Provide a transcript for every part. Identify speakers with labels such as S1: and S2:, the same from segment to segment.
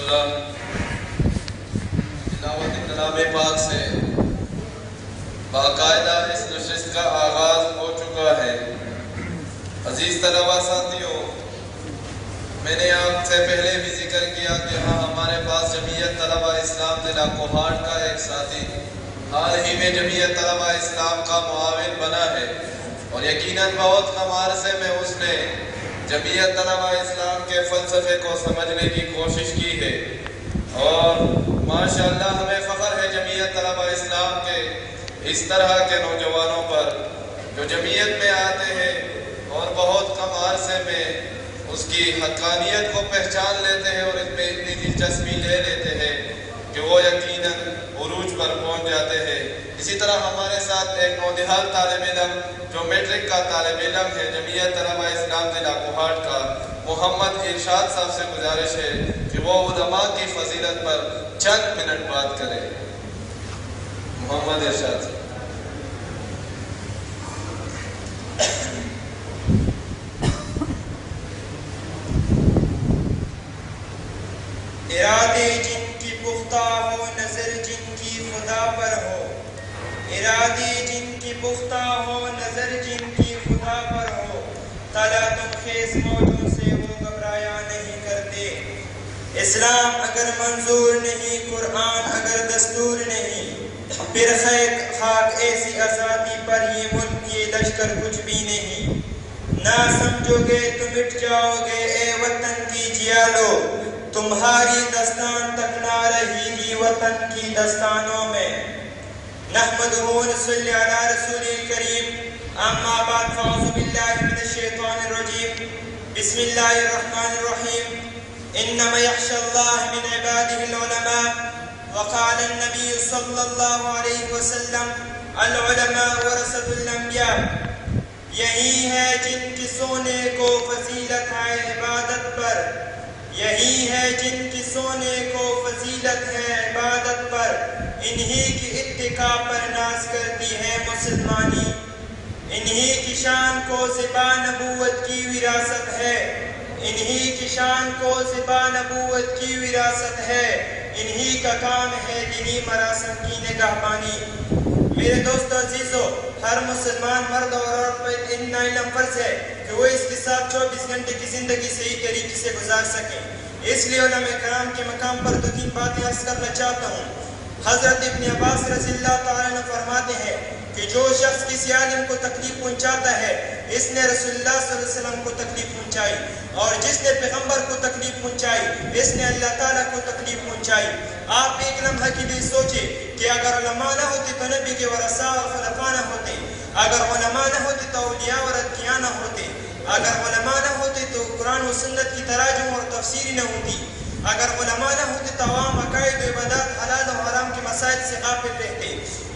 S1: اللہ تلاوت کلام پاک سے باقاعدہ اس نشست کا آغاز ہو چکا ہے۔ عزیز طلبہ ساتھیوں، میں نے آپ سے پہلے بھی ذکر کیا کہ ہاں ہمارے پاس جمعیت طلبہ اسلام ضلع کوہاٹ کا ایک ساتھی حال ہی میں جمعیت طلبہ اسلام کا معاون بنا ہے، اور یقیناً بہت کم عرصے میں اس نے جمعیت طلبہ اسلام کے فلسفے کو سمجھنے کی کوشش کی ہے، اور ماشاءاللہ ہمیں فخر ہے جمعیت طلبہ اسلام کے اس طرح کے نوجوانوں پر جو جمعیت میں آتے ہیں اور بہت کم عرصے میں اس کی حقانیت کو پہچان لیتے ہیں اور اس میں اتنی دلچسپی لے لیتے ہیں کہ وہ یقیناً عروج پر پہنچ جاتے ہیں۔ اسی طرح ہمارے ساتھ ایک نودہال طالب علم جو میٹرک کا طالب علم ہے جمعیت طلبہ اسلام ضلع کوہاٹ کا، محمد ارشاد صاحب سے گزارش ہے کہ وہ علماء کی فضیلت پر چند منٹ بات کریں۔ محمد ارشاد صاحب۔
S2: ارادے جن کی پختہ ہو، نظر جن کی خدا پر ہو، ارادے جن کی پختہ ہو، نظر جن کی خدا پر ہو، تالا تم خیز موجوں سے وہ گھبرایا نہیں کرتے۔ اسلام اگر منظور نہیں، قرآن اگر دستور نہیں، پھر خاک ایسی آزادی پر یہ ملک یہ لشکر کچھ بھی نہیں۔ نہ سمجھو گے تو مٹ جاؤ گے اے وطن کی جیالو، تمہاری دستان تک نہ رہی گی وطن کی دستانوں میں۔ نحمدہ و نصلی علی رسول الکریم، اما بعد فاعوذ باللہ من الشیطان الرجیم، بسم اللہ الرحمن الرحیم۔ انما یخشی اللہ من عبادہ العلماء، وقال النبی صلی اللہ علیہ وسلم العلماء ورثۃ الانبیاء۔ یہی ہے جن کی سونے کو فضیلت ہے عبادت پر، یہی ہے جن کی سونے کو فضیلت ہے عبادت پر، انہی کی اتقاء پر ناز کرتی ہے مسلمانی، انہی کی شان کو زبا نبوت کی وراثت ہے، انہی کی شان کو زبا نبوت کی وراثت ہے، انہی کا کام ہے دینی مراسم کی نگہبانی۔ میرے دوستو عزیزو، ہر مسلمان مرد اور عورت پر اتنا علم فرض ہے کہ وہ اس کے ساتھ 24 گھنٹے کی زندگی صحیح طریقے سے گزار سکیں۔ اس لیے علماء کرام کے مقام پر دو تین باتیں عرض کرنا چاہتا ہوں۔ حضرت ابن عباس رضی اللہ تعالیٰ عنہ فرماتے ہیں کہ جو شخص کسی عالم کو تکلیف پہنچاتا ہے اس نے رسول اللہ صلی اللہ علیہ وسلم کو تکلیف پہنچائی، اور جس نے پیغمبر کو تکلیف پہنچائی اس نے اللہ تعالیٰ کو تکلیف پہنچائی۔ آپ ایک لمحہ کے لیے سوچیں کہ اگر علماء نہ ہوتے تو نبی کے ورثاء اور خلفاء نہ ہوتے، اگر علماء نہ ہوتے تو اولیاء اور اتقیاء نہ ہوتے، اگر علماء نہ ہوتے تو قرآن و سنت کی تراجم اور تفسیری نہ ہوتی، اگر علماء نہ ہوتے تو عوام عقائد و عبادات حلال و حرام کے مسائل سے غافل رہتے۔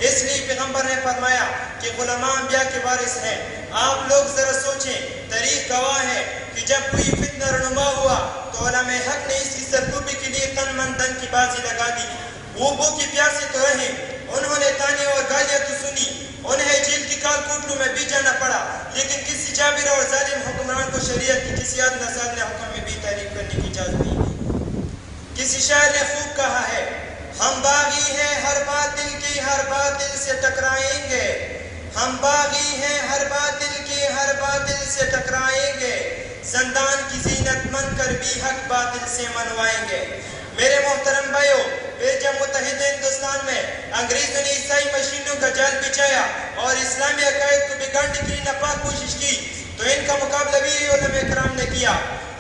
S2: اس لیے پیغمبر نے فرمایا کہ علماء انبیاء کے وارث ہیں۔ آپ لوگ ذرا سوچیں، تاریخ گواہ ہے کہ جب کوئی فتنہ رونما ہوا تو علماء حق نے اس کی سرکوبی کے لیے تن من دن کی بازی لگا دی۔ وہ بھوکے پیاسے تو رہے، انہوں نے تانے اور گالیاں تو سنی، انہیں جیل کی کال کوٹلوں میں بھی جانا پڑا، لیکن کسی جابر اور ظالم حکمران کو شریعت کی کسی نازل حکم میں بھی تعریف کرنے کی اجازت نہیں۔ کسی شاعر نے خوب کہا ہے، ہم باغی ہیں ہر باطل کی ہر باطل سے ٹکرائیں گے، ہم باغی ہیں ہر باطل کی ہر باطل سے ٹکرائیں گے، زندان کی زینت من کر بھی حق باطل سے منوائیں گے۔ میرے محترم بھائیو، پھر جب متحدہ ہندوستان میں انگریزوں نے عیسائی مشینوں کا جال بچھایا اور اسلامی عقائد کو بگاڑنے کی ناپاک کوشش کی تو ان کا مقابلہ بھی علماء کرام نے کیا۔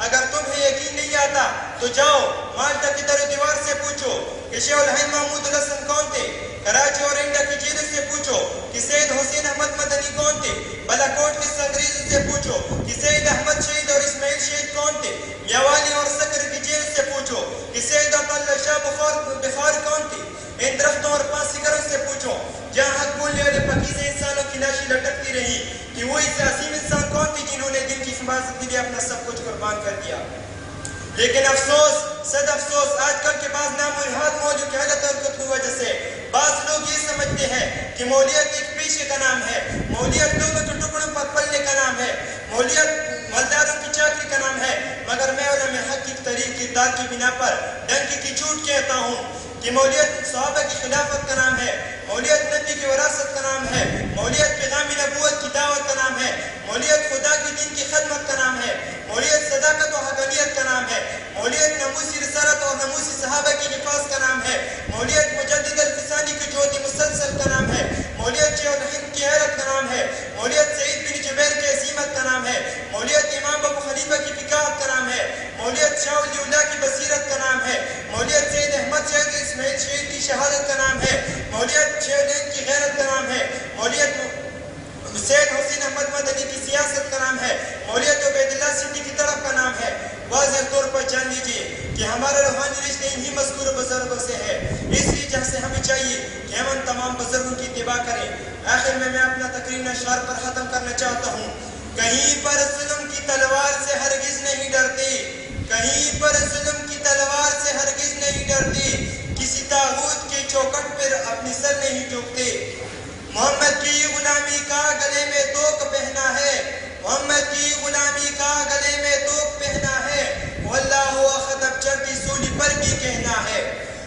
S2: اگر تمہیں یقین نہیں آتا تو جاؤ مالٹا کی در و دیوار سے پوچھو کہ شیخ الہند محمود الحسن کون تھے، کراچی اور انڈیا کی جیلوں سے پوچھو کہ سید حسین احمد مدنی کون تھے، بالاکوٹ کے انگریزوں سے پوچھو کہ سید احمد شہید اور اسماعیل شہید کون تھے، میاوالی اور سکر کی جیل سے پوچھو کہ سید عبداللہ شاہ بخار کون تھے، ان درختوں اور پانسیگروں سے پوچھو جہاں حق بولنے والے پاکیزہ انسانوں کی لاشیں لٹکتی رہی کہ وہ اس عظیم انسان کون تھے جنہوں نے دین کی حفاظت کے لیے اپنا سب کچھ قربان کر دیا۔ لیکن افسوس، صد افسوس، آج کل کے بعض نامراد مولویوں کی حالت اور کی وجہ سے بعض لوگ یہ سمجھتے ہیں کہ مولویت ایک پیشے کا نام ہے، مولویت لوگوں کے ٹکڑوں پر پلنے کا نام ہے، مولویت مالداروں کی چاکری کا نام ہے، مگر میں علماء حق کی طریق کی کردار کی بنا پر ڈنک کی چوٹ کہتا ہوں کہ مولیت صحابہ کی خلافت کا نام ہے، مولیت نبی کی وراثت کا نام ہے، مولیت پیغام نبوت کی دعوت کا نام ہے، مولیت خدا کی دین کی خدمت کا نام ہے، مولیت صداقت و حقانیت کا نام ہے، مولیت ناموسی رسالت اور ناموسی صحابہ کی حفاظ کا نام ہے، مولیت مجدد الفسانی کی جوتی مسلسل کا نام ہے، مولیت شیخ الہند کی حیرت کا نام ہے، مولیت سعید بن جبیر کی عظیمت کا نام ہے، مولیت امام ابو خلیفہ کی فقاہت کا نام ہے، مولیت شاہ ولی اللہ کی بصیرت کا نام ہے، مولیت سید احمد شہید اسماعیل شہید کی شہادت کا نام ہے، مولیت شیخ الہند کی غیرت کا نام ہے، مولیت سید حسین احمد مدنی کی سیاست کا نام ہے، مولیت عبید اللہ سندھی کی طرف کا نام ہے۔ واضح طور پر جان لیجیے کہ ہمارا روحانی رشتے انہی مذکور بزرگوں سے ہے، اس لیے سے ہمیں چاہیے کہ ہم ان تمام بزرگوں کی اتباع کریں۔ آخر میں اپنا تقریر اشعار پر ختم کرنا چاہتا ہوں۔ کہیں پر ظلم کی تلوار سے ہرگز نہیں ڈرتے، کہیں پر ظلم کی تلوار سے ہرگز نہیں ڈرتے، کسی طاغوت کے چوکٹ پر اپنی سر نہیں جھکتے۔ محمد کی غلامی کا گلے میں توق پہنا ہے، محمد کی غلامی کا گلے میں توق پہنا ہے، واللہ اخذ اب چڑھتی سولی پر بھی کہنا ہے۔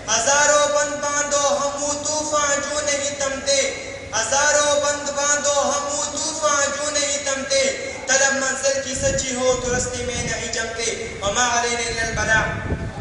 S2: ہزاروں بند باندھو ہم وہ طوفان جو نہیں تمتے، ہزاروں بند باندھو ہم وہ طوفان جو نہیں تمتے، طلب منزل کی سچی ہو تو رستے میں نہیں جمتے، وما علینا الا البلاغ۔